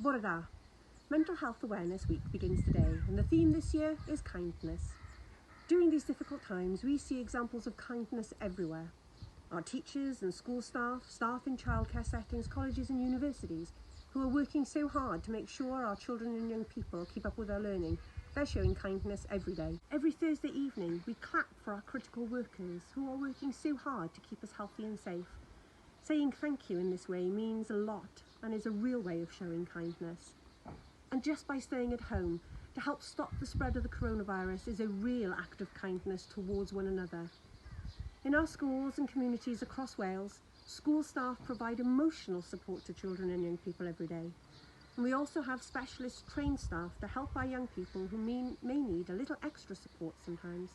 Bore da. Mental Health Awareness Week begins today, and the theme this year is kindness. During these difficult times, we see examples of kindness everywhere. Our teachers and school staff in childcare settings, colleges and universities, who are working so hard to make sure our children and young people keep up with their learning, they're showing kindness every day. Every Thursday evening, we clap for our critical workers who are working so hard to keep us healthy and safe. Saying thank you in this way means a lot and is a real way of showing kindness. And just by staying at home to help stop the spread of the coronavirus is a real act of kindness towards one another. In our schools and communities across Wales, school staff provide emotional support to children and young people every day. And we also have specialist trained staff to help our young people who may need a little extra support sometimes.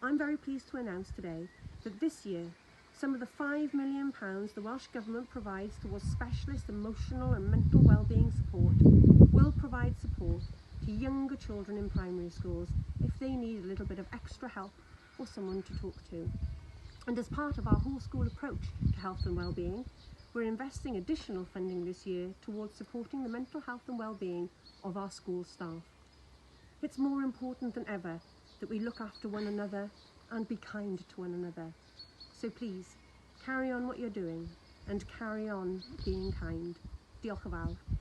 I'm very pleased to announce today that this year, some of the £5 million the Welsh Government provides towards specialist emotional and mental wellbeing support will provide support to younger children in primary schools if they need a little bit of extra help or someone to talk to. And as part of our whole school approach to health and wellbeing, we're investing additional funding this year towards supporting the mental health and wellbeing of our school staff. It's more important than ever that we look after one another and be kind to one another. So please, carry on what you're doing and carry on being kind. Diolch yn fawr.